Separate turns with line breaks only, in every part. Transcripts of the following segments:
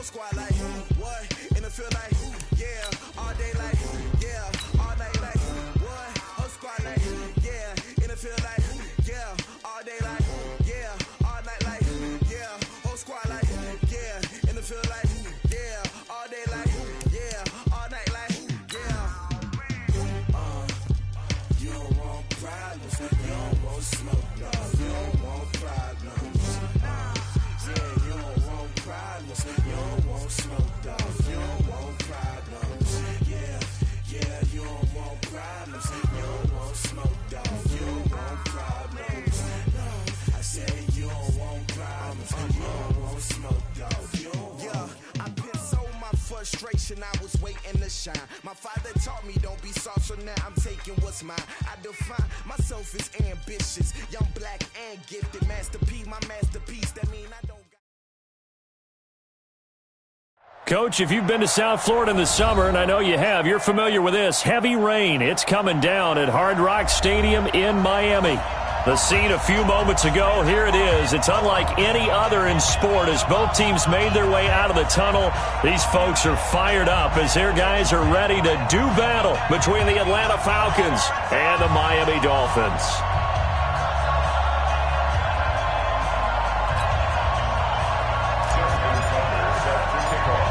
squad like, what? In the field like, yeah. All day like, yeah. All night like, what? Whole squad like, yeah. In the field like, yeah. All day like, yeah. All night like, yeah. Whole squad like, yeah. In the field like, yeah. All day like, yeah. All night like, yeah. You don't want problems. You don't want smoke, no. You don't want problems. Yeah, you don't want problems. You don't want smoke, dog. You don't want problems. Yeah, you don't want problems. You don't want smoke, dog. You don't want problems. No, I said you don't want problems. You don't want smoke, dog. You don't want. Yeah, I pissed so my frustration. I was waiting to shine. My father taught me don't be soft, so now I'm taking what's mine. I define myself as ambitious, young, black, and gifted. Masterpiece, my masterpiece. That mean I don't.
Coach, if you've been to South Florida in the summer, and I know you have, you're familiar with this. Heavy rain. It's coming down at Hard Rock Stadium in Miami. The scene a few moments ago, here it is. It's unlike any other in sport as both teams made their way out of the tunnel. These folks are fired up as their guys are ready to do battle between the Atlanta Falcons and the Miami Dolphins.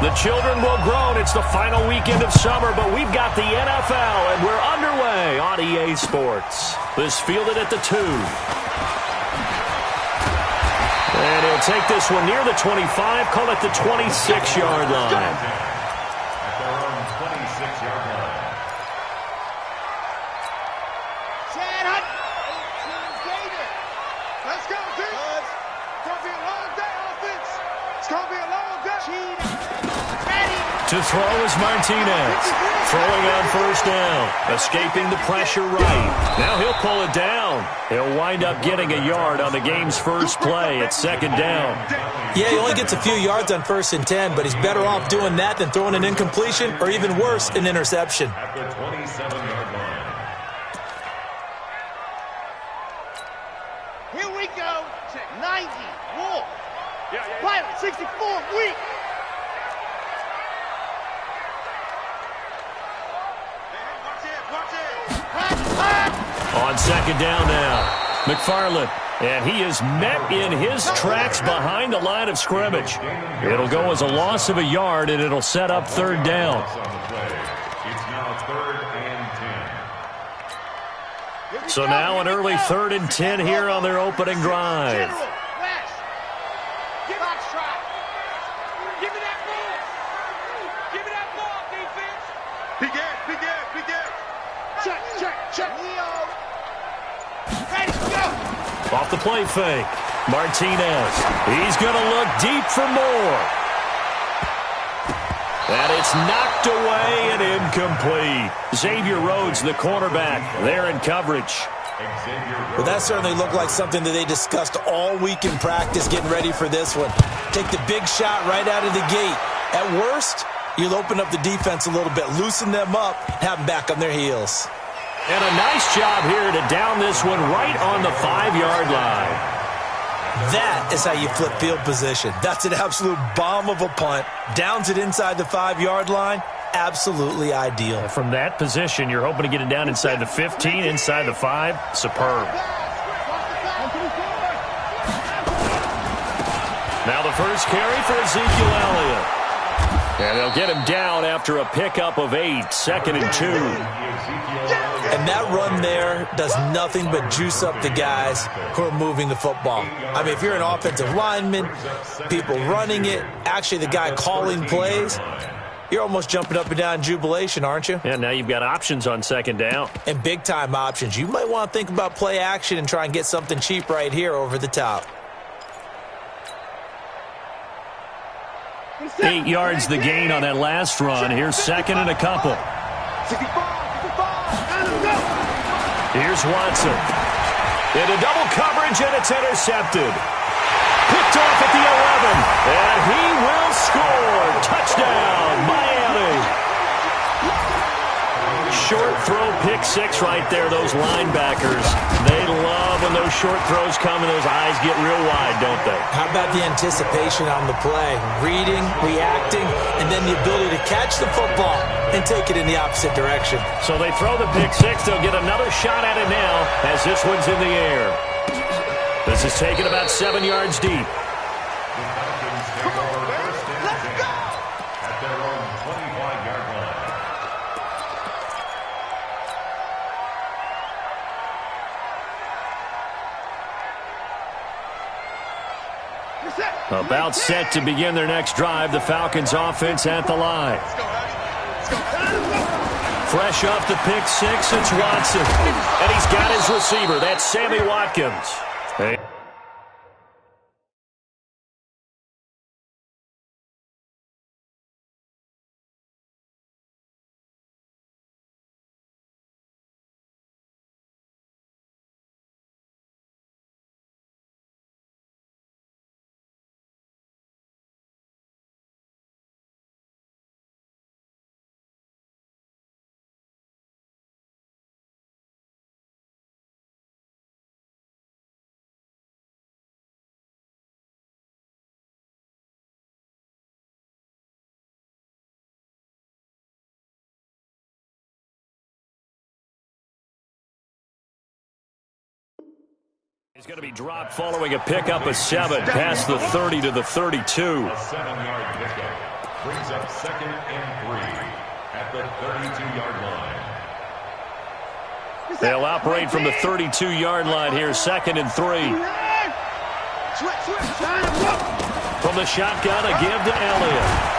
The children will groan. It's the final weekend of summer, but we've got the NFL, and we're underway on EA Sports. This fielded at the 2. And he'll take this one near the 25, call it the 26-yard line.
At their own 26-yard line.
Let's go, defense. It's going to be a long day, offense. It's going to be a long day.
To throw is Martinez. Throwing on first down. Escaping the pressure right. Now he'll pull it down. He'll wind up getting a yard on the game's first play at second down.
Yeah, he only gets a few yards on 1st and 10, but he's better off doing that than throwing an incompletion or even worse, an interception.
At the 27-yard line.
Here we go. 90. Wolf. Pilot 64. Weak.
On second down now, McFarland. And he is met in his tracks behind the line of scrimmage. It'll go as a loss of a yard, and it'll set up third down.
It's now 3rd and 10.
So now an early 3rd and 10 here on their opening drive. Off the play fake. Martinez. He's going to look deep for more. And it's knocked away and incomplete. Xavier Rhodes, the cornerback, there in coverage.
Well, that certainly looked like something that they discussed all week in practice getting ready for this one. Take the big shot right out of the gate. At worst, you'll open up the defense a little bit, loosen them up, have them back on their heels.
And a nice job here to down this one right on the 5-yard line.
That is how you flip field position. That's an absolute bomb of a punt. Downs it inside the 5-yard line. Absolutely ideal.
From that position, you're hoping to get it down inside the 15, inside the 5. Superb. Now the first carry for Ezekiel Elliott. And they'll get him down after a pickup of 8, 2nd and 2.
And that run there does nothing but juice up the guys who are moving the football. I mean, if you're an offensive lineman, people running it, actually the guy calling plays, you're almost jumping up and down in jubilation, aren't you?
And now you've got options on second down.
And big-time options. You might want to think about play action and try and get something cheap right here over the top.
8 yards the gain on that last run. Here's 2nd and a couple. Here's Watson. Into double coverage, and it's intercepted. Picked off at the 11. And he will score. Touchdown, Miami. Short throw, pick 6 right there. Those linebackers, they love when those short throws come and those eyes get real wide, don't they?
How about the anticipation on the play? Reading, reacting, and then the ability to catch the football and take it in the opposite direction.
So they throw the pick six. They'll get another shot at it now as this one's in the air. This is taken about 7 yards deep.
At their own 25-yard line.
About set to begin their next drive, the Falcons offense at the line. Fresh off the pick six, it's Watson. And he's got his receiver. That's Sammy Watkins. Hey. He's going to be dropped following a pickup of 7 past the 30 to the 32.
A 7-yard pickup brings up 2nd and 3 at the 32-yard line.
They'll operate from the 32-yard line here, 2nd and 3. From the shotgun, a give to Elliott.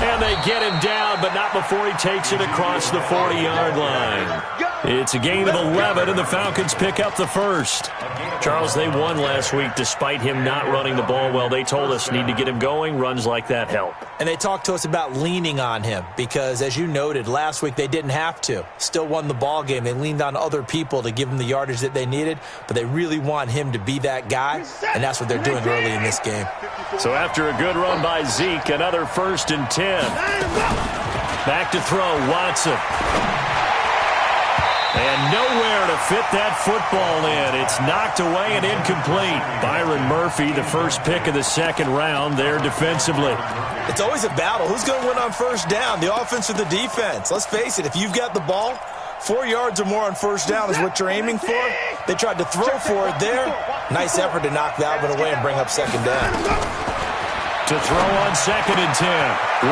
And they get him down, but not before he takes it across the 40-yard line. It's a gain of 11, and the Falcons pick up the first. Charles, they won last week despite him not running the ball well. They told us need to get him going. Runs like that help.
And they talked to us about leaning on him because, as you noted, last week they didn't have to. Still won the ball game. They leaned on other people to give them the yardage that they needed, but they really want him to be that guy, and that's what they're doing early in this game.
So after a good run by Zeke, another 1st and 10. Back to throw, Watson. And nowhere to fit that football in. It's knocked away and incomplete. Byron Murphy, the first pick of the 2nd round there defensively.
It's always a battle. Who's going to win on 1st down, the offense or the defense? Let's face it, if you've got the ball, 4 yards or more on 1st down is what you're aiming for. They tried to throw for it there. Nice effort to knock that one away and bring up 2nd down.
To throw on 2nd and 10.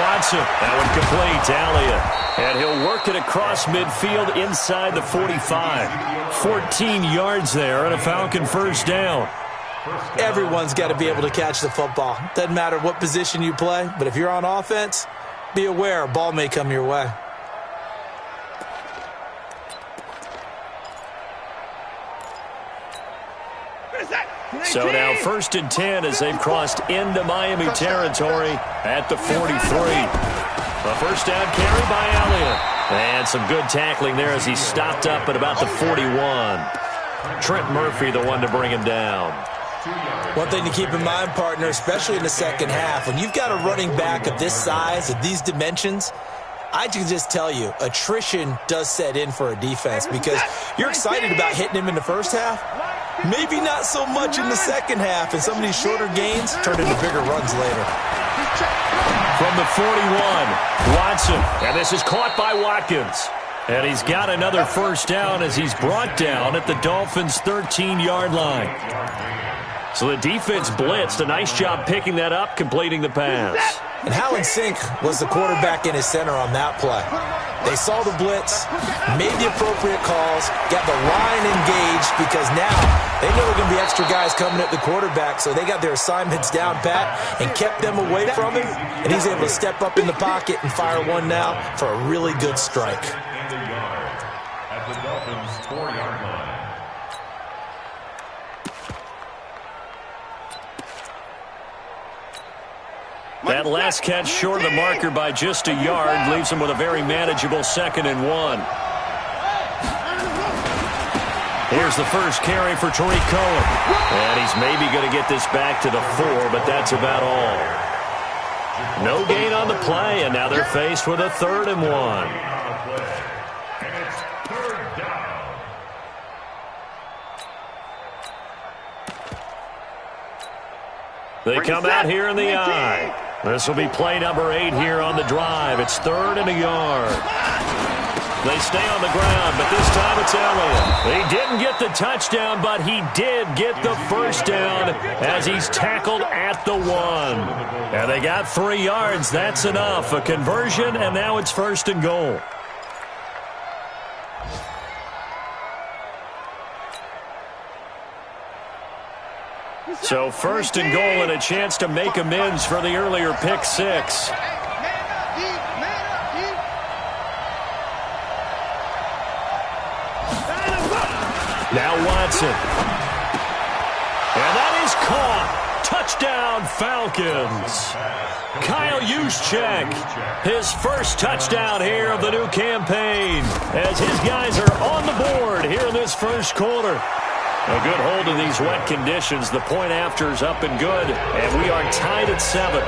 Watson, that one complete to Elliott. And he'll work it across midfield inside the 45. 14 yards there and a Falcon 1st down.
Everyone's got to be able to catch the football. Doesn't matter what position you play, but if you're on offense, be aware a ball may come your way.
So now 1st and 10 as they've crossed into Miami territory at the 43. A 1st down carry by Elliott. And some good tackling there as he stopped up at about the 41. Trent Murphy, the one to bring him down.
One thing to keep in mind, partner, especially in the 2nd half, when you've got a running back of this size, of these dimensions, I can just tell you, attrition does set in for a defense because you're excited about hitting him in the 1st half. Maybe not so much in the 2nd half, and some of these shorter gains turn into bigger runs later.
From the 41, Watson, and this is caught by Watkins. And he's got another 1st down as he's brought down at the Dolphins' 13-yard line. So the defense blitzed. A nice job picking that up, completing the pass.
And Hallen Sink was the quarterback in his center on that play. They saw the blitz, made the appropriate calls, got the line engaged because now they know there are going to be extra guys coming at the quarterback, so they got their assignments down pat and kept them away from him, and he's able to step up in the pocket and fire one now for a really good strike.
At the Dolphins' 4-yard line.
That last catch short of the marker by just a yard leaves him with a very manageable 2nd and 1. Here's the first carry for Tariq Cohen. And he's maybe going to get this back to the 4, but that's about all. No gain on the play, and now they're faced with a 3rd and 1.
And it's 3rd down.
They come out here in the I. This will be play number 8 here on the drive. It's 3rd and a yard. They stay on the ground, but this time it's Elliott. He didn't get the touchdown, but he did get the first down as he's tackled at the 1. And they got 3 yards. That's enough. A conversion, and now it's 1st and goal. So 1st and goal and a chance to make amends for the earlier pick 6. Now Watson. And that is caught. Touchdown, Falcons. Kyle Juszczyk, his first touchdown here of the new campaign as his guys are on the board here in this first quarter. A good hold in these wet conditions. The point after is up and good, and we are tied at 7.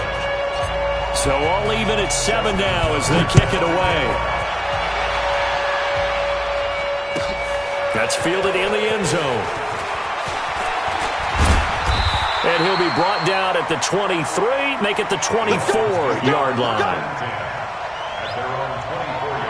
So all even at 7 now as they kick it away. That's fielded in the end zone. And he'll be brought down at the 23, make it the 24-yard line.
At their own 24-yard line.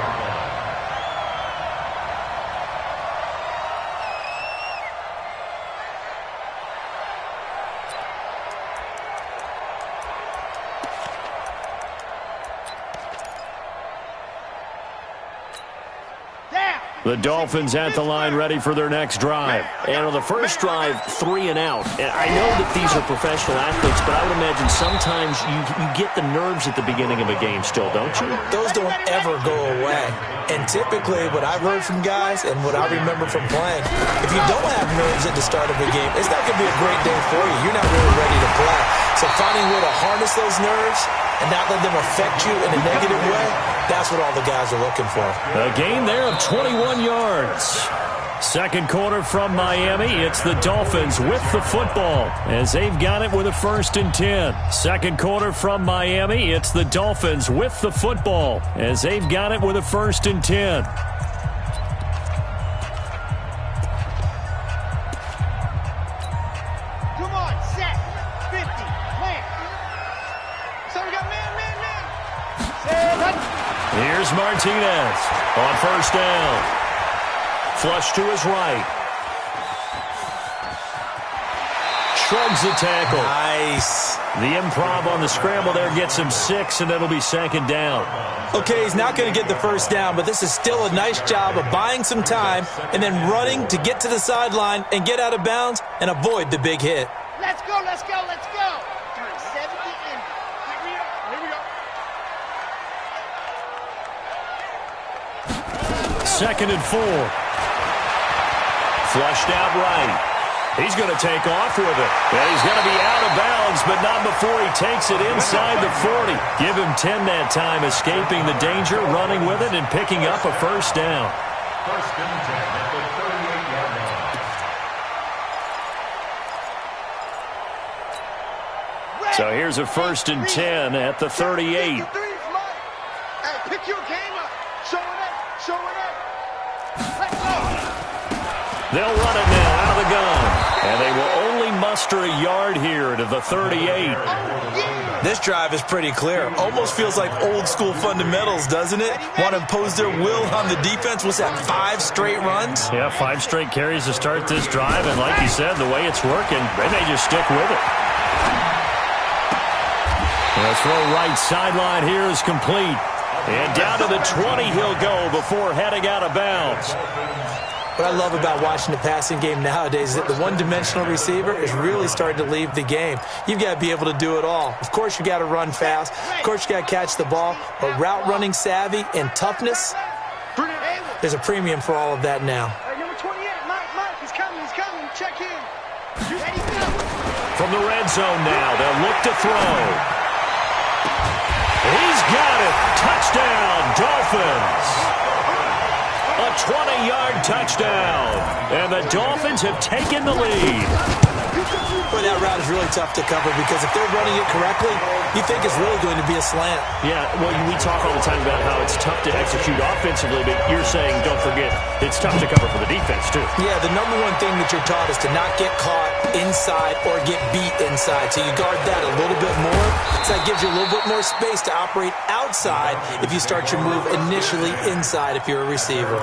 The Dolphins at the line ready for their next drive. And on the first drive, 3 and out. And I know that these are professional athletes, but I would imagine sometimes you get the nerves at the beginning of a game still, don't you?
Those don't ever go away. And typically what I've heard from guys and what I remember from playing, if you don't have nerves at the start of a game, it's not going to be a great day for you. You're not really ready to play. So finding a way to harness those nerves and not let them affect you in a negative way, that's what all the guys are looking for.
A gain there of 21 yards. Second quarter from Miami. It's the Dolphins with the football as they've got it with a 1st and 10. Second quarter from Miami. It's the Dolphins with the football as they've got it with a 1st and 10.
Come on, set. 50, plant. So we got man.
Here's Martinez on 1st down. Flush to his right. Shrugs the tackle.
Nice.
The improv on the scramble there gets him 6, and it'll be 2nd down.
Okay, he's not going to get the first down, but this is still a nice job of buying some time and then running to get to the sideline and get out of bounds and avoid the big hit.
Let's go. 70 in. Here we go.
2nd and 4. Flushed out right. He's going to take off with it. And he's going to be out of bounds, but not before he takes it inside the 40. Give him 10 that time, escaping the danger, running with it, and picking up a 1st down.
1st and 10 at the 38-yard line.
So here's a 1st and 10 at the 38.
Hey, pick your game up. Show it up. Let's go.
They'll run it now out of the gun. And they will only muster a yard here to the 38.
This drive is pretty clear. Almost feels like old school fundamentals, doesn't it? Want to impose their will on the defense. What's that, 5 straight runs?
Yeah, 5 straight carries to start this drive. And like you said, the way it's working, they may just stick with it. The throw right sideline here is complete. And down to the 20 he'll go before heading out of bounds.
What I love about watching the passing game nowadays is that the one-dimensional receiver is really starting to leave the game. You've got to be able to do it all. Of course, you got to run fast. Of course, you got to catch the ball. But route running savvy and toughness, there's a premium for all of that now.
Number 28, Mike, he's coming. Check in. Ready, go.
From the red zone now, they'll look to throw. He's got it. Touchdown, Dolphins. A 20-yard touchdown. And the Dolphins have taken the lead.
Boy, that route is really tough to cover because if they're running it correctly, you think it's really going to be a slant.
Yeah, well, we talk all the time about how it's tough to execute offensively, but you're saying, don't forget, it's tough to cover for the defense, too.
Yeah, the number one thing that you're taught is to not get caught inside or get beat inside. So you guard that a little bit more. So that gives you a little bit more space to operate outside if you start your move initially inside if you're a receiver.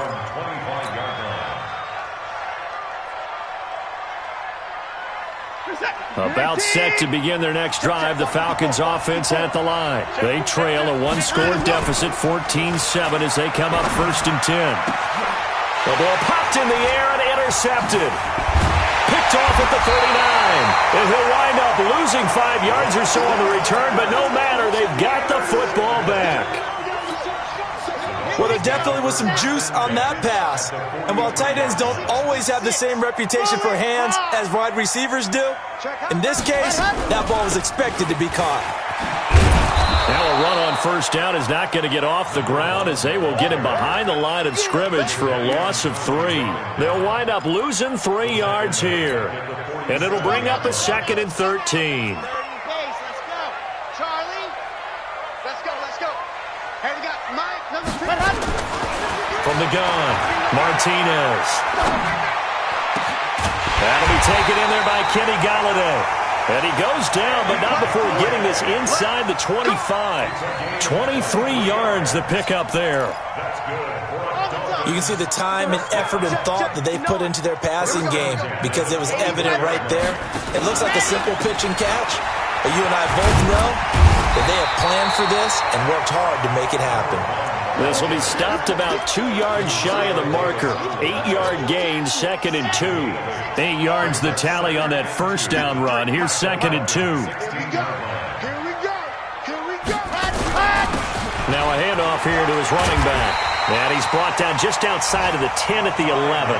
About set to begin their next drive, the Falcons offense at the line. They trail a one-score deficit, 14-7, as they come up 1st and 10. The ball popped in the air and intercepted. Picked off at the 39. And he'll wind up losing 5 yards or so on the return, but no matter, they've got the football back.
Well, there definitely was some juice on that pass. And while tight ends don't always have the same reputation for hands as wide receivers do, in this case, that ball was expected to be caught.
Now a run on 1st down is not going to get off the ground as they will get him behind the line of scrimmage for a loss of 3. They'll wind up losing 3 yards here. And it'll bring up a 2nd and 13. From the gun, Martinez. That'll be taken in there by Kenny Golladay. And he goes down, but not before getting this inside the 25. 23 yards the pickup there.
You can see the time and effort and thought that they put into their passing game because it was evident right there. It looks like a simple pitch and catch, but you and I both know that they have planned for this and worked hard to make it happen.
This will be stopped about 2 yards shy of the marker. 8-yard gain, 2nd and 2. 8 yards the tally on that 1st down run. Here's 2nd and 2.
Here we go.
Now a handoff here to his running back. And he's brought down just outside of the 10 at the 11.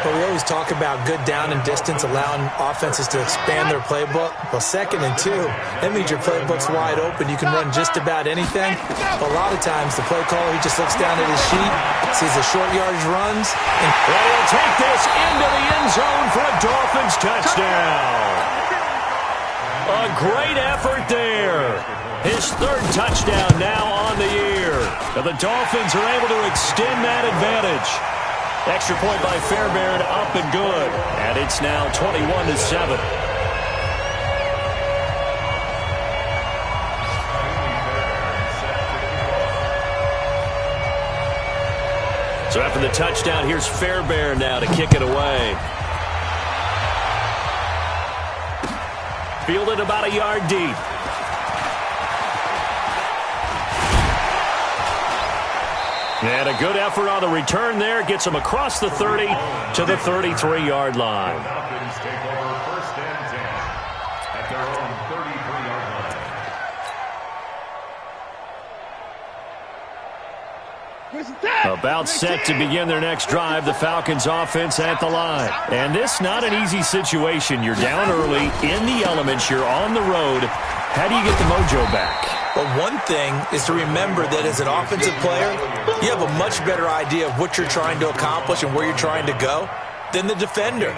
But we always talk about good down and distance, allowing offenses to expand their playbook. Well, 2nd and 2, that means your playbook's wide open. You can run just about anything. But a lot of times, the play caller, he just looks down at his sheet, sees the short yardage runs.
And he'll take this into the end zone for a Dolphins touchdown. A great effort there. His 3rd touchdown now on the year. And the Dolphins are able to extend that advantage. Extra point by Fairbairn, up and good. And it's now 21-7. So after the touchdown, here's Fairbairn now to kick it away. Fielded about a yard deep. And a good effort on the return there. Gets him across the 30 to the 33-yard line.
Falcons take over 1st and 10 at their own 33-yard line.
About set to begin their next drive, the Falcons offense at the line. And this not an easy situation. You're down early, in the elements, you're on the road. How do you get the mojo back?
Well, one thing is to remember that as an offensive player, you have a much better idea of what you're trying to accomplish and where you're trying to go than the defender.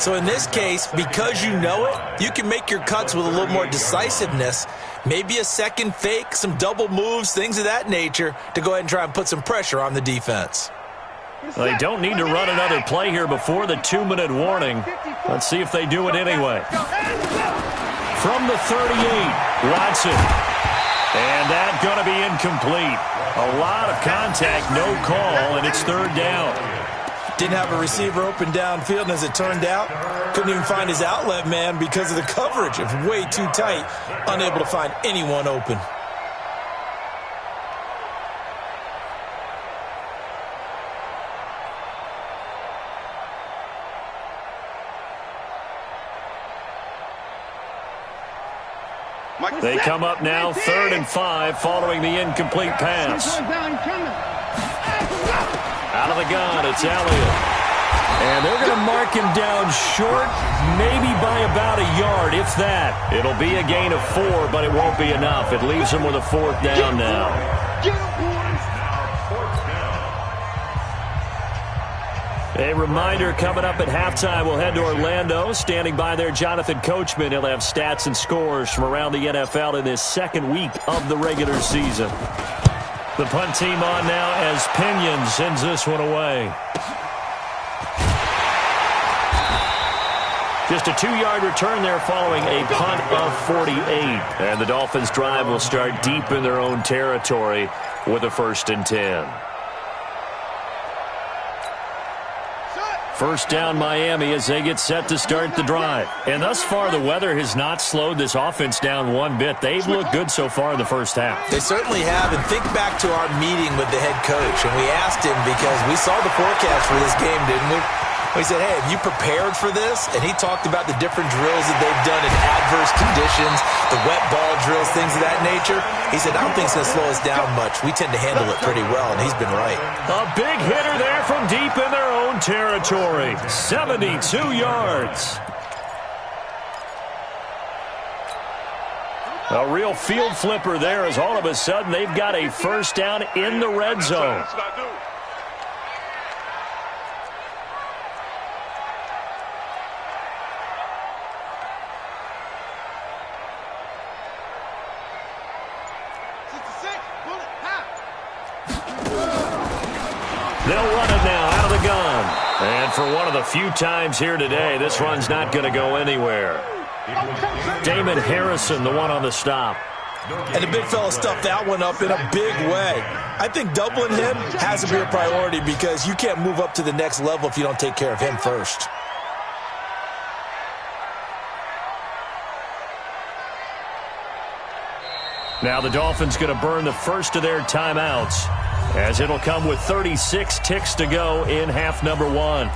So in this case, because you know it, you can make your cuts with a little more decisiveness, maybe a second fake, some double moves, things of that nature, to go ahead and try and put some pressure on the defense.
Well, they don't need to run another play here before the 2-minute warning. Let's see if they do it anyway. From the 38, Watson. And that's going to be incomplete. A lot of contact, no call, and it's 3rd down.
Didn't have a receiver open downfield, and as it turned out, couldn't even find his outlet man because of the coverage. It was way too tight, unable to find anyone open.
They come up now 3rd and 5 following the incomplete pass. Out of the gun, it's Elliott. And they're going to mark him down short, maybe by about a yard, if that. It'll be a gain of 4, but it won't be enough. It leaves him with a 4th down now. A reminder coming up at halftime, we'll head to Orlando. Standing by there, Jonathan Coachman. He'll have stats and scores from around the NFL in this second week of the regular season. The punt team on now as Pinion sends this one away. Just a 2-yard return there following a punt of 48. And the Dolphins' drive will start deep in their own territory with a 1st and 10. First down Miami as they get set to start the drive. And thus far, the weather has not slowed this offense down one bit. They've looked good so far in the first half.
They certainly have. And think back to our meeting with the head coach. And we asked him because we saw the forecast for this game, didn't we? We said, hey, have you prepared for this? And he talked about the different drills that they've done in adverse conditions, the wet ball drills, things of that nature. He said, I don't think it's going to slow us down much. We tend to handle it pretty well, and he's been right.
A big hitter there from deep in their own territory. 72 yards. A real field flipper there as all of a sudden they've got a first down in the red zone. They'll run it now out of the gun. And for one of the few times here today, this run's not going to go anywhere. Damon Harrison, the one on the stop.
And the big fella stuffed that one up in a big way. I think doubling him has to be a priority because you can't move up to the next level if you don't take care of him first.
Now the Dolphins going to burn the first of their timeouts, as it'll come with 36 ticks to go in half number 1.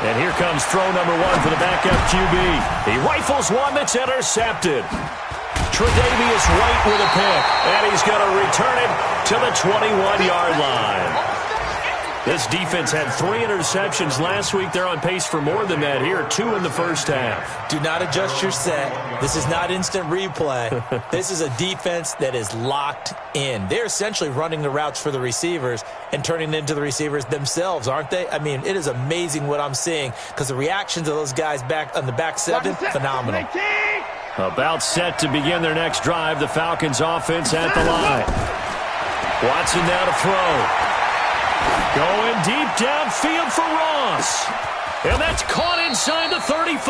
And here comes throw number 1 for the backup QB. He rifles one that's intercepted. Tre'Davious White with a pick, and he's going to return it to the 21-yard line. This defense had 3 interceptions last week. They're on pace for more than that here, 2 in the first half.
Do not adjust your set. This is not instant replay. This is a defense that is locked in. They're essentially running the routes for the receivers and turning them into the receivers themselves, aren't they? I mean, it is amazing what I'm seeing because the reactions of those guys back on the back 7, phenomenal.
About set to begin their next drive, the Falcons offense at the line. Watson now to throw. Going deep downfield for Ross. And that's caught inside the 35.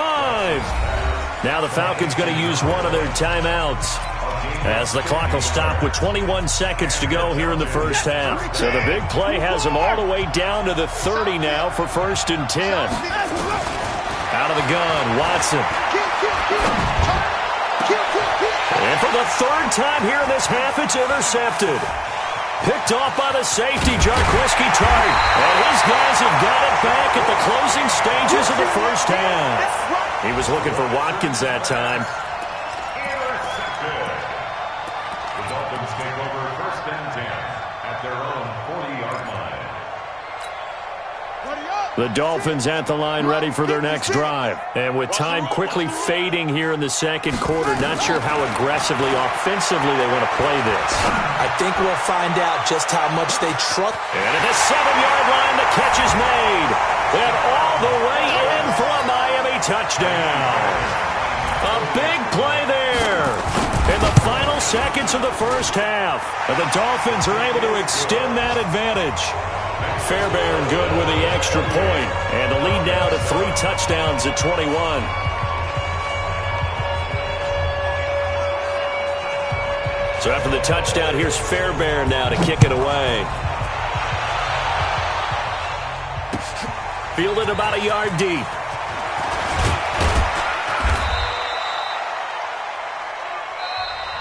Now the Falcons going to use one of their timeouts, as the clock will stop with 21 seconds to go here in the first half. So the big play has them all the way down to the 30 now for 1st and 10. Out of the gun, Watson. And for the 3rd time here in this half, it's intercepted. Picked off by the safety, Jarquiski Tart. And his guys have got it back at the closing stages of the first half. He was looking for Watkins that time.
The Dolphins take over 1st and 10 at their own 40-yard line.
The Dolphins at the line ready for their next drive. And with time quickly fading here in the second quarter, not sure how aggressively, offensively they want to play this.
I think we'll find out just how much they trust.
And at the 7-yard line, the catch is made. And all the way in for a Miami touchdown. A big play there in the final seconds of the first half. And the Dolphins are able to extend that advantage. Fairbairn good with the extra point, and the lead now to 3 touchdowns at 21. So after the touchdown, here's Fairbairn now to kick it away. Fielded about a yard deep.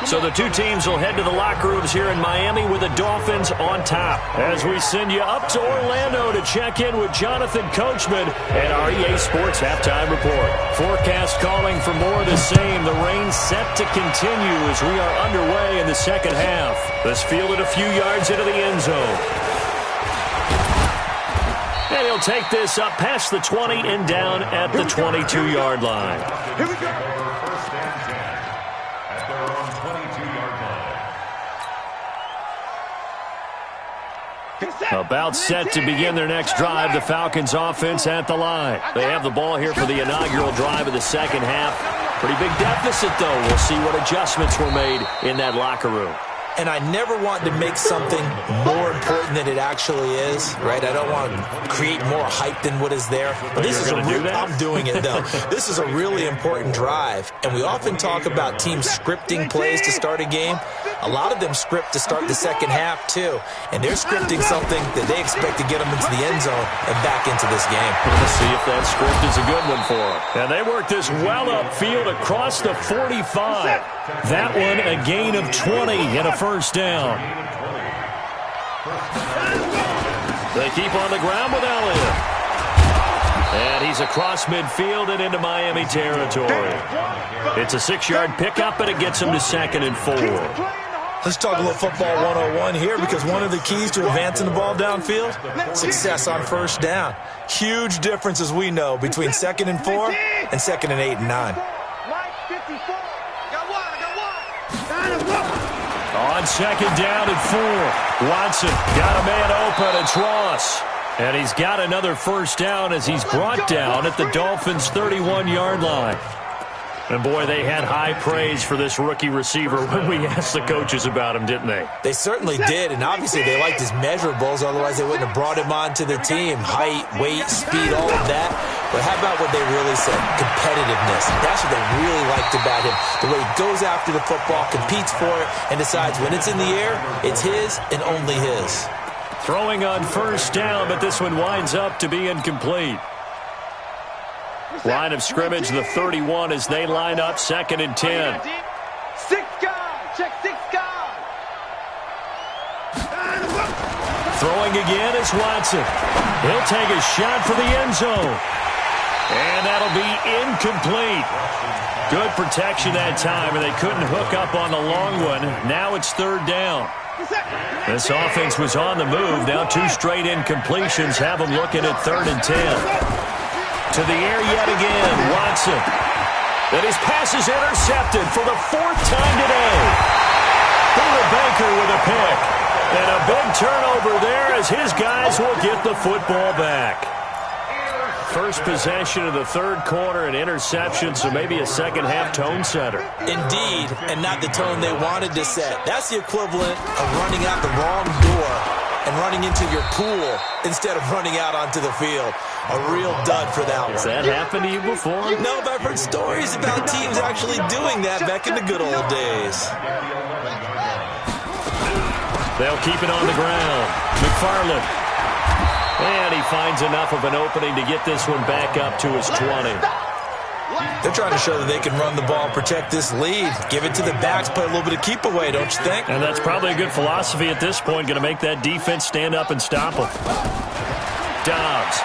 So the two teams will head to the locker rooms here in Miami with the Dolphins on top. As we send you up to Orlando to check in with Jonathan Coachman and our EA Sports Halftime Report. Forecast calling for more of the same. The rain set to continue as we are underway in the second half. This fielded a few yards into the end zone. And he'll take this up past the 20 and down at the 22-yard line.
Here we go.
First and 10 at their own 22-yard line.
About set to begin their next drive, the Falcons offense at the line. They have the ball here for the inaugural drive of the second half. Pretty big deficit, though. We'll see what adjustments were made in that locker room.
And I never want to make something more important than it actually is, right? I don't want to create more hype than what is there. But this is I'm doing it, though. This is a really important drive. And we often talk about teams scripting plays to start a game. A lot of them script to start the second half, too. And they're scripting something that they expect to get them into the end zone and back into this game.
Let's see if that script is a good one for them. And they work this well upfield across the 45. That one a gain of 20 and a first down. They keep on the ground with Elliott. And he's across midfield and into Miami territory. It's a 6-yard pickup, and it gets him to 2nd and 4.
Let's talk a little football 101 here, because one of the keys to advancing the ball downfield, success on first down. Huge difference, as we know, between 2nd and 4 and 2nd and 8 and 9.
On 2nd down and 4. Watson got a man open. It's Ross. And he's got another first down as he's brought down at the Dolphins' 31-yard line. And, boy, they had high praise for this rookie receiver when we asked the coaches about him, didn't they?
They certainly did, and obviously they liked his measurables. Otherwise, they wouldn't have brought him onto the team. Height, weight, speed, all of that. But how about what they really said? Competitiveness. That's what they really liked about him. The way he goes after the football, competes for it, and decides when it's in the air, it's his and only his.
Throwing on first down, but this one winds up to be incomplete. Line of scrimmage, the 31, as they line up 2nd and 10.
6 guard. Check 6 guard.
Throwing again is Watson. He'll take a shot for the end zone. And that'll be incomplete. Good protection that time, and they couldn't hook up on the long one. Now it's 3rd down. This offense was on the move. Now 2 straight incompletions have them looking at 3rd and 10. To the air yet again, Watson. And his pass is intercepted for the 4th time today. Buda Baker with a pick. And a big turnover there as his guys will get the football back. First possession of the 3rd quarter, an interception, so maybe a second-half tone setter.
Indeed, and not the tone they wanted to set. That's the equivalent of running out the wrong door and running into your pool instead of running out onto the field. A real dud for that one.
Has that happened to you before?
No, but I've heard stories about teams actually doing that back in the good old days.
They'll keep it on the ground. McFarland. And he finds enough of an opening to get this one back up to his 20.
They're trying to show that they can run the ball, protect this lead, give it to the backs, play a little bit of keep away, don't you think?
And that's probably a good philosophy at this point, going to make that defense stand up and stop them. Dobbs.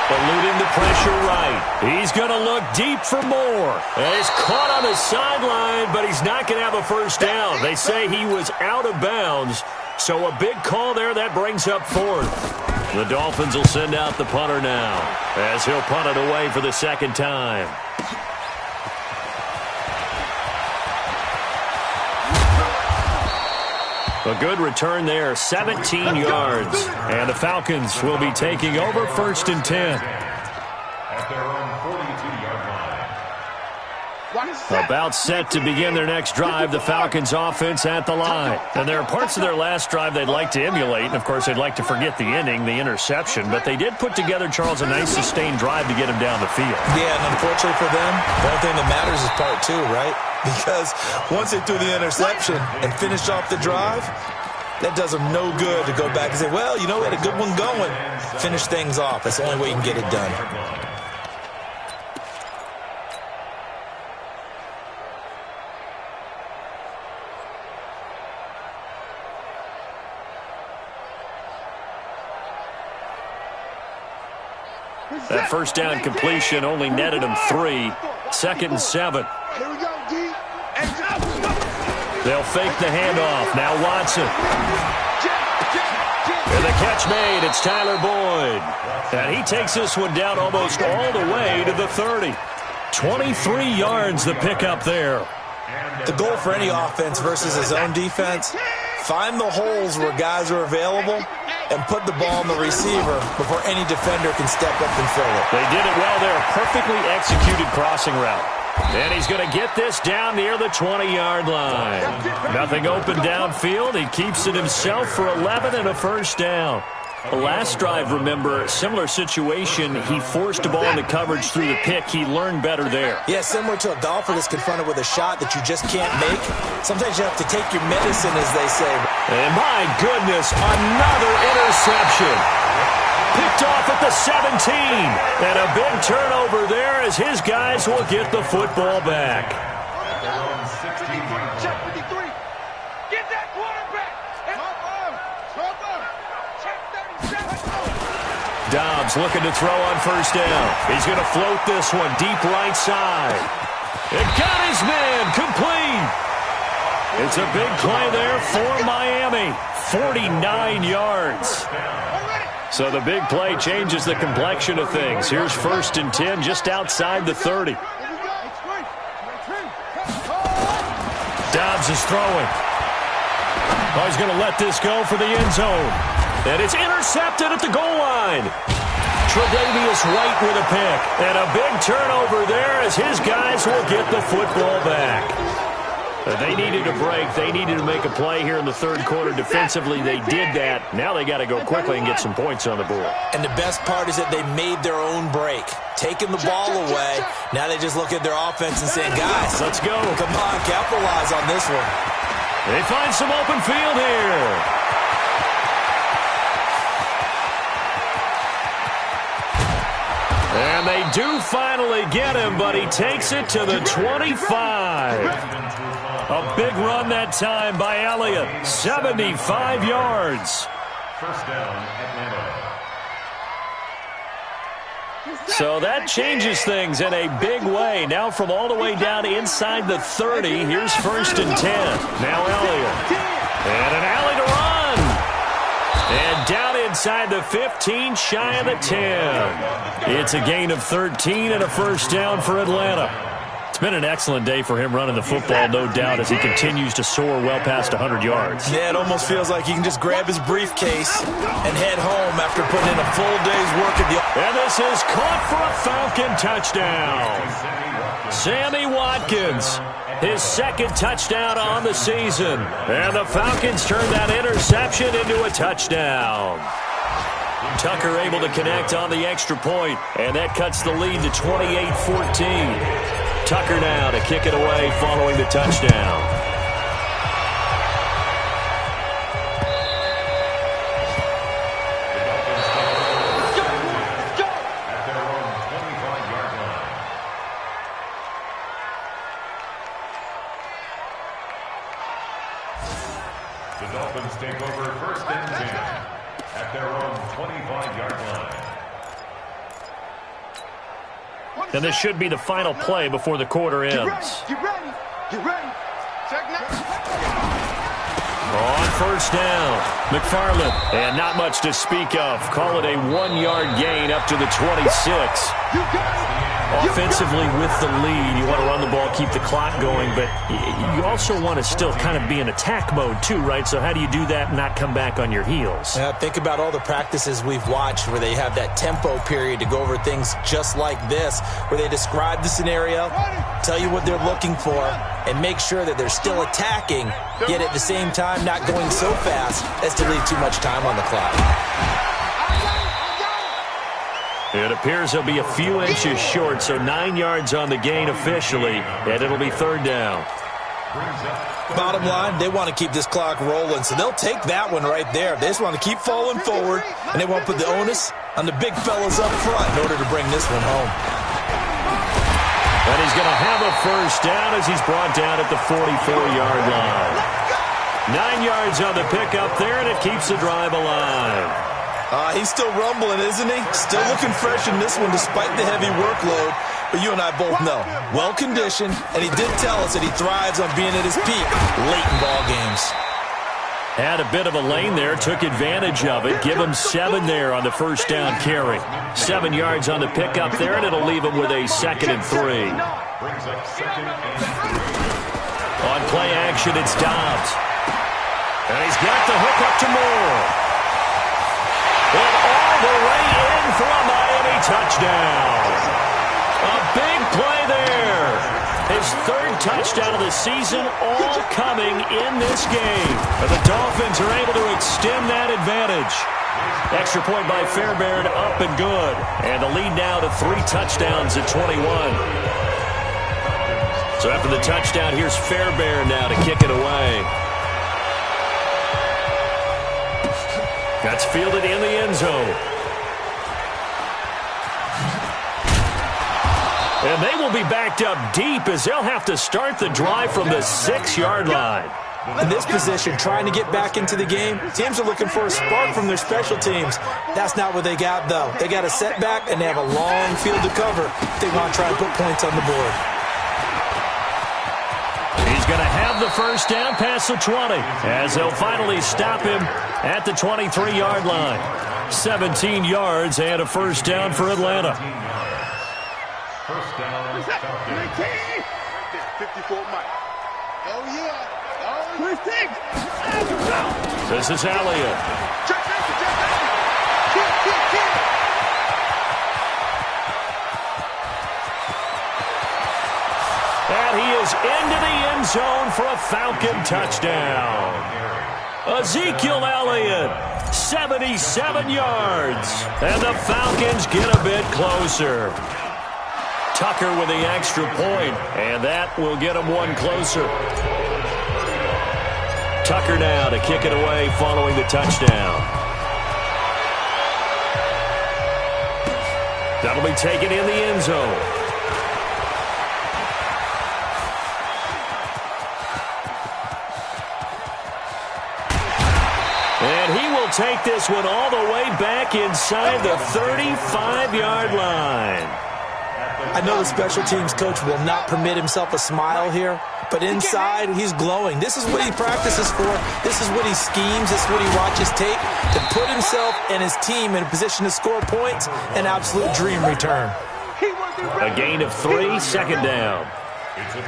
Eluding the pressure right. He's going to look deep for more. And he's caught on the sideline, but he's not going to have a first down. They say he was out of bounds, so a big call there. That brings up 4th. The Dolphins will send out the punter now as he'll punt it away for the 2nd time. A good return there, 17 yards. And the Falcons will be taking over 1st and 10.
At their own 42-yard line.
About set to begin their next drive, the Falcons offense at the line. And there are parts of their last drive they'd like to emulate, and of course they'd like to forget the ending, the interception, but they did put together, Charles, a nice sustained drive to get him down the field.
Yeah, and unfortunately for them, the only thing that matters is part 2, right? Because once they threw the interception and finished off the drive, that does them no good to go back and say, well, you know, we had a good one going. Finish things off. That's the only way you can get it done.
That first down completion only netted him 3. 2nd and 7.
Here we go, D.
They'll fake the handoff. Now Watson. And the catch made. It's Tyler Boyd. And he takes this one down almost all the way to the 30. 23 yards the pickup there.
The goal for any offense versus his own defense, find the holes where guys are available and put the ball on the receiver before any defender can step up and fill it.
They did it well there. Perfectly executed crossing route. And he's going to get this down near the 20-yard line. Nothing open downfield. He keeps it himself for 11 and a first down. The last drive, remember, similar situation. He forced the ball into coverage through the pick. He learned better there.
Yeah, similar to a golfer that's confronted with a shot that you just can't make. Sometimes you have to take your medicine, as they say.
And my goodness, another interception. Picked off at the 17. And a big turnover there as his guys will get the football back.
Check 53. Get that quarterback.
Dobbs looking to throw on first down. He's going to float this one deep right side. It got his man complete. It's a big play there for Miami. 49 yards. So the big play changes the complexion of things. Here's 1st and 10 just outside the 30. Dobbs is throwing. Oh, he's going to let this go for the end zone. And it's intercepted at the goal line. Tre'Davious White with a pick. And a big turnover there as his guys will get the football back. They needed a break. They needed to make a play here in the 3rd quarter. Defensively, they did that. Now they got to go quickly and get some points on the board.
And the best part is that they made their own break. Taking the ball away. Now they just look at their offense and say, guys,
let's go.
Come on, capitalize on this one.
They find some open field here. And they do finally get him, but he takes it to the 25. A big run that time by Elliott. 75 yards.
First down, Atlanta.
So that changes things in a big way. Now from all the way down inside the 30, here's 1st and 10. Now Elliott. And an alley to run. And down inside the 15, shy of the 10. It's a gain of 13 and a first down for Atlanta. It's been an excellent day for him running the football, no doubt, as he continues to soar well past 100 yards.
Yeah, it almost feels like he can just grab his briefcase and head home after putting in a full day's work at the...
And this is caught for a Falcon touchdown. Sammy Watkins, his 2nd touchdown on the season. And the Falcons turn that interception into a touchdown. Tucker able to connect on the extra point, and that cuts the lead to 28-14. Tucker now to kick it away following the touchdown.
At their own 25-yard line. The Dolphins take over 1st and 10 at their own 25-yard line.
And this should be the final play before the quarter ends.
Get ready. Get ready. Check now.
On first down, McFarland. And not much to speak of. Call it a 1-yard gain up to the 26.
You got it.
Offensively with the lead, you want to run the ball, keep the clock going, but you also want to still kind of be in attack mode too, right? So how do you do that and not come back on your heels?
Think about all the practices we've watched where they have that tempo period to go over things just like this, where they describe the scenario, tell you what they're looking for, and make sure that they're still attacking, yet at the same time not going so fast as to leave too much time on the clock.
It appears he'll be a few inches short, so 9 yards on the gain officially, and it'll be 3rd down.
Bottom line, they want to keep this clock rolling, so they'll take that one right there. They just want to keep falling forward, and they want to put the onus on the big fellas up front in order to bring this one home.
And he's going to have a first down as he's brought down at the 44-yard line. 9 yards on the pickup there, and it keeps the drive alive.
He's still rumbling, isn't he? Still looking fresh in this one despite the heavy workload. But you and I both know, well-conditioned, and he did tell us that he thrives on being at his peak late in ball games.
Had a bit of a lane there, took advantage of it. Give him 7 there on the first down carry. 7 yards on the pickup there, and it'll leave him with a 2nd and 3. On play action, it's Dobbs. And he's got the hook up to Moore. And all the way in for a Miami touchdown. A big play there. His 3rd touchdown of the season, all coming in this game. And the Dolphins are able to extend that advantage. Extra point by Fairbairn, up and good. And the lead now to 3 touchdowns at 21. So after the touchdown, here's Fairbairn now to kick it away. That's fielded in the end zone. And they will be backed up deep as they'll have to start the drive from the 6-yard line.
In this position, trying to get back into the game, teams are looking for a spark from their special teams. That's not what they got, though. They got a setback, and they have a long field to cover if they want to try and put points on the board.
He's going to have the first down past the 20 as they'll finally stop him at the 23-yard line. 17 yards and a first down for Atlanta.
First down, Falcons.
54 Mike. Oh, yeah. Oh,
This is Elliott. And he is into the end zone for a Falcon touchdown. Ezekiel Elliott, 77 yards. And the Falcons get a bit closer. Tucker with the extra point, and that will get them 1 closer. Tucker now to kick it away following the touchdown. That'll be taken in the end zone. And he will take this one all the way back inside the 35-yard line.
I know the special teams coach will not permit himself a smile here, but inside, he's glowing. This is what he practices for. This is what he schemes. This is what he watches tape to put himself and his team in a position to score points. An absolute dream return.
A gain of 3, 2nd down.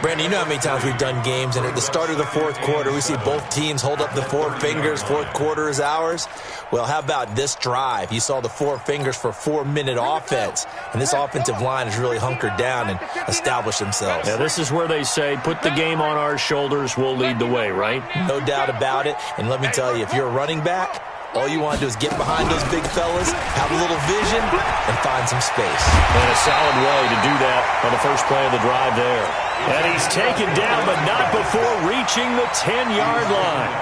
Brandon, you know how many times we've done games, and at the start of the 4th quarter, we see both teams hold up the 4 fingers, 4th quarter is ours. Well, how about this drive? You saw the 4 fingers for 4-minute offense, and this offensive line has really hunkered down and established themselves.
Now, this is where they say, put the game on our shoulders, we'll lead the way, right?
No doubt about it, and let me tell you, if you're a running back, all you want to do is get behind those big fellas, have a little vision, and find some space.
And a solid way to do that on the first play of the drive there. And he's taken down, but not before reaching the 10-yard line.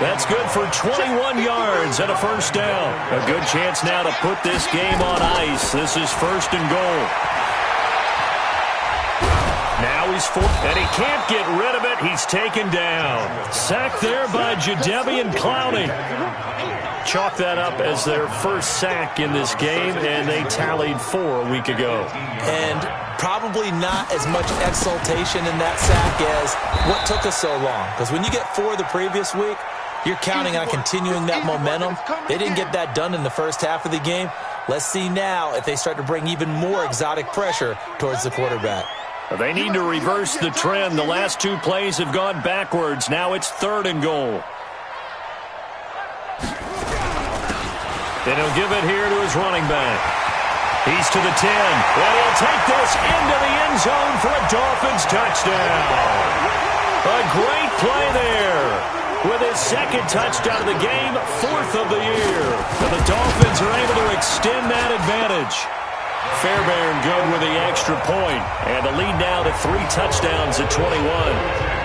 That's good for 21 yards and a first down. A good chance now to put this game on ice. This is 1st and goal. Now he's full, and he can't get rid of it. He's taken down. Sacked there by Jadeveon Clowney. Chalk that up as their first sack in this game, and they tallied 4 a week ago.
And probably not as much exultation in that sack as what took us so long. Because when you get 4 the previous week, you're counting on continuing that momentum. They didn't get that done in the first half of the game. Let's see now if they start to bring even more exotic pressure towards the quarterback.
They need to reverse the trend. The last 2 plays have gone backwards. Now it's 3rd and goal. And he'll give it here to his running back. He's to the 10. And he'll take this into the end zone for a Dolphins touchdown. A great play there. With his 2nd touchdown of the game, 4th of the year. And the Dolphins are able to extend that advantage. Fairbairn good with the extra point. And the lead now to 3 touchdowns at 21.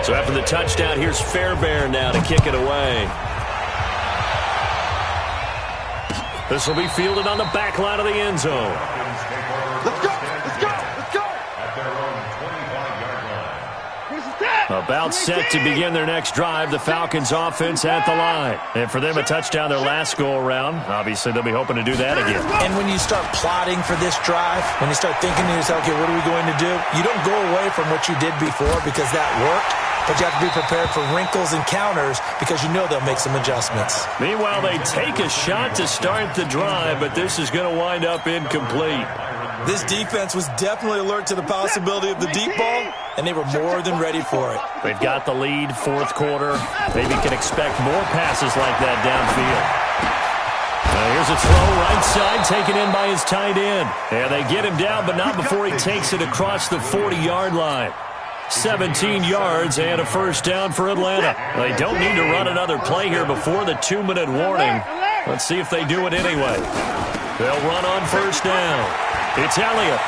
So after the touchdown, here's Fairbairn now to kick it away. This will be fielded on the back line of the end zone.
Let's go, let's go, let's go.
At their own 25-yard
About set to begin their next drive, the Falcons offense at the line. And for them, a touchdown their last go-around. Obviously, they'll be hoping to do that again.
And when you start plotting for this drive, when you start thinking to yourself, okay, what are we going to do? You don't go away from what you did before because that worked, but you have to be prepared for wrinkles and counters because you know they'll make some adjustments.
Meanwhile, they take a shot to start the drive, but this is going to wind up incomplete.
This defense was definitely alert to the possibility of the deep ball, and they were more than ready for it.
They've got the lead, fourth quarter. Maybe can expect more passes like that downfield. Here's a throw right side, taken in by his tight end. And they get him down, but not before he takes it across the 40-yard line. 17 yards and a first down for Atlanta. They don't need to run another play here before the 2-minute warning. Let's see if they do it anyway. They'll run on first down. It's Elliott.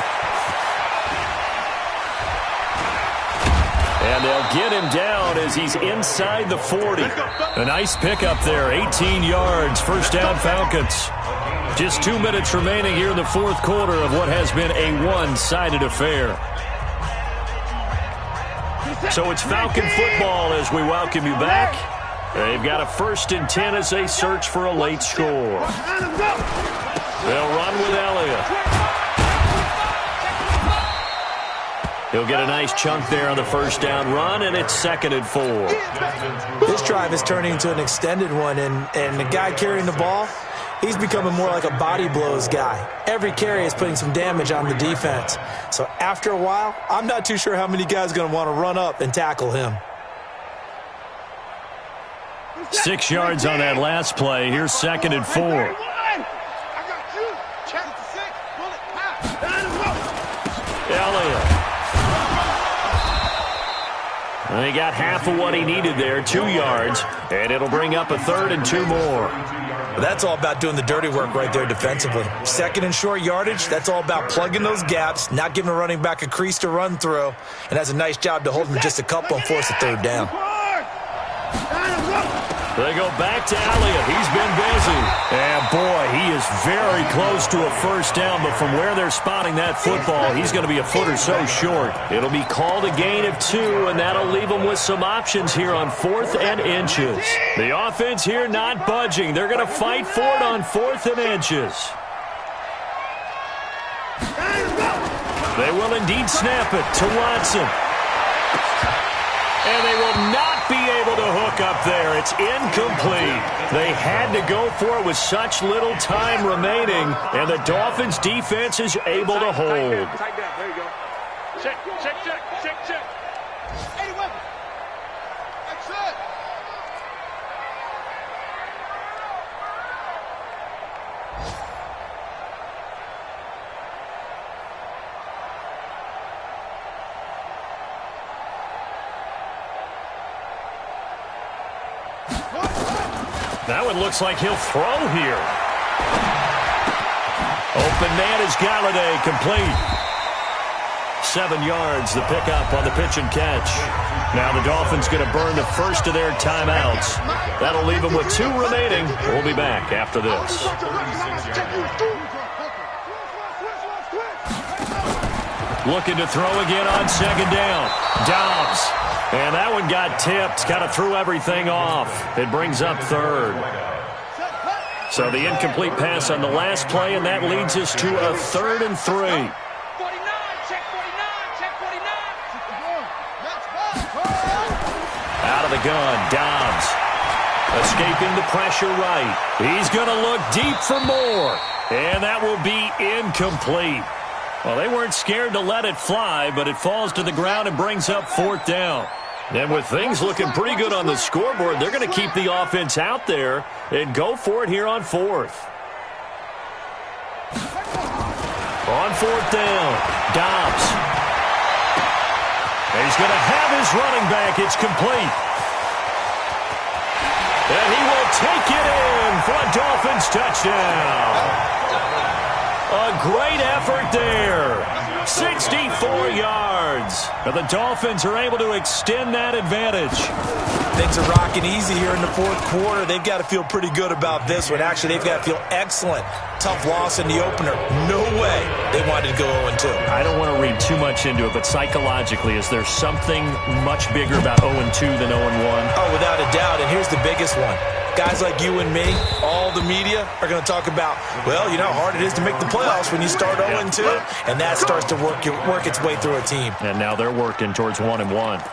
And they'll get him down as he's inside the 40. A nice pickup there, 18 yards, first down Falcons. Just 2 minutes remaining here in the fourth quarter of what has been a one-sided affair. So it's Falcon football as we welcome you back. They've got a 1st and 10 as they search for a late score. They'll run with Elliott. He'll get a nice chunk there on the first down run, and it's 2nd and 4.
This drive is turning into an extended one, and the guy carrying the ball, he's becoming more like a body blows guy. Every carry is putting some damage on the defense. So after a while, I'm not too sure how many guys are going to want to run up and tackle him.
6 yards on that last play. Here's 2nd and 4. Elliott. He got half of what he needed there, 2 yards, and it'll bring up a 3rd and 2 more.
That's all about doing the dirty work right there defensively. 2nd and short yardage, that's all about plugging those gaps, not giving a running back a crease to run through, and has a nice job to hold him just a couple and force a 3rd down.
They go back to Elliott. He's been busy. And, boy, he is very close to a first down, but from where they're spotting that football, he's going to be a foot or so short. It'll be called a gain of 2, and that'll leave them with some options here on 4th and inches. The offense here not budging. They're going to fight for it on 4th and inches. They will indeed snap it to Watson. And they will not be able to hook up there. It's incomplete. They had to go for it with such little time remaining, and the Dolphins' defense is able to hold.
There you go. Check. 81. That's it.
Now it looks like he'll throw here. Open man is Galladay, complete. 7 yards, the pickup on the pitch and catch. Now the Dolphins going to burn the first of their timeouts. That'll leave them with 2 remaining. We'll be back after this. Looking to throw again on 2nd down. Dobbs. And that one got tipped. Kind of threw everything off. It brings up 3rd. So the incomplete pass on the last play, and that leads us to a 3rd and 3. Out of the gun, Dobbs. Escaping the pressure right. He's going to look deep for more. And that will be incomplete. Well, they weren't scared to let it fly, but it falls to the ground and brings up 4th down. And with things looking pretty good on the scoreboard, they're going to keep the offense out there and go for it here on 4th. On 4th down, Dobbs. And he's going to have his running back. It's complete. And he will take it in for a Dolphins touchdown. A great effort there. 64 yards. But the Dolphins are able to extend that advantage.
Things are rocking easy here in the fourth quarter. They've got to feel pretty good about this one. Actually, they've got to feel excellent. Tough loss in the opener. No way they wanted to go 0-2.
I don't want to read too much into it, but psychologically, is there something much bigger about 0-2 than 0-1?
Oh, without a doubt, and here's the biggest one. Guys like you and me, all the media, are going to talk about, well, you know how hard it is to make the playoffs when you start 0-2, and that starts to work its way through a team.
And now they're working towards 1-1.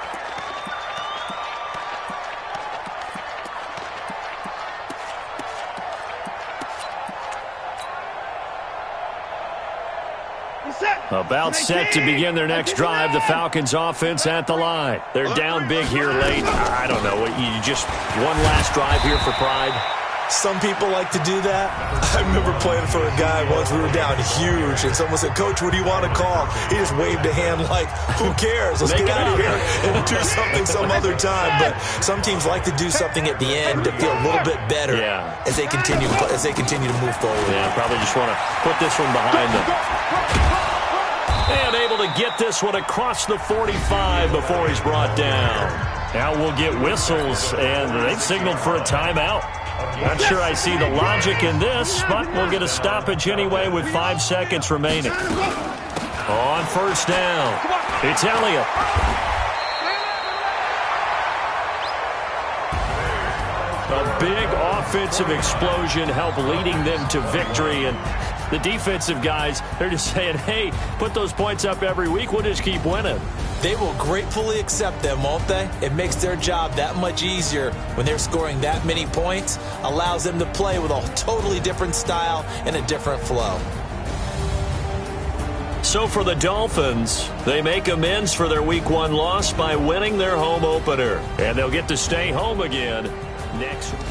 About set to begin their next drive. The Falcons offense at the line. They're down big here late. I don't know. You just one last drive here for pride.
Some people like to do that. I remember playing for a guy once. We were down huge, and someone said, "Coach, what do you want to call?" He just waved a hand like, who cares? Let's get out of here and do something some other time. But some teams like to do something at the end to feel a little bit better as they continue to move forward.
Yeah, probably just want to put this one behind them. And able to get this one across the 45 before he's brought down. Now we'll get whistles, and they've signaled for a timeout. Not sure I see the logic in this, but we'll get a stoppage anyway with 5 seconds remaining. On first down, it's Elliott. A big offensive explosion helped leading them to victory, and the defensive guys, they're just saying, hey, put those points up every week, we'll just keep winning.
They will gratefully accept them, won't they? It makes their job that much easier when they're scoring that many points, allows them to play with a totally different style and a different flow.
So for the Dolphins, they make amends for their Week 1 loss by winning their home opener, and they'll get to stay home again next week.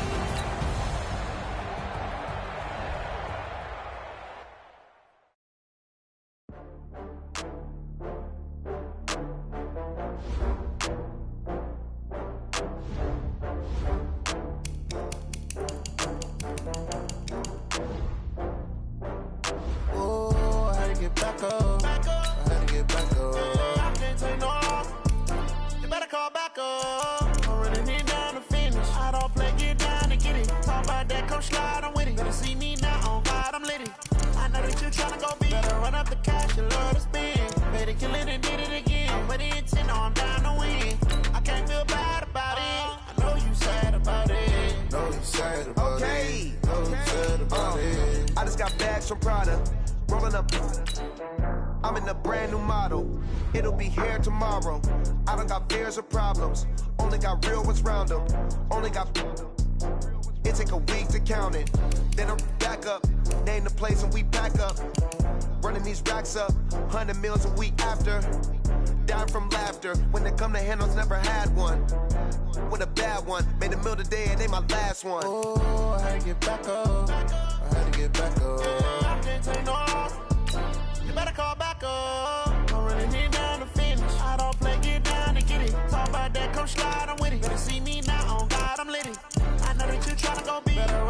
I just got bags from Prada, rolling up. I'm in a brand new model. It'll be here tomorrow. I don't got fears or problems. Only got real ones round them. Only got. It take a week to count it. Then I'm back up. Name the place and we pack up. Running these racks up. 100 meals a week after. Dying from laughter. When they come to handles, never had one. With a bad one. Made a meal today and they my last one. Oh, I had to get back up. I had to get back up. I can't take no off. You better call back up. I'm running it down to finish. I don't play, get down and get it. Talk about that, come slide, I'm with it. Better see me now, on God, I'm lit it. I know that you tryna go be. Better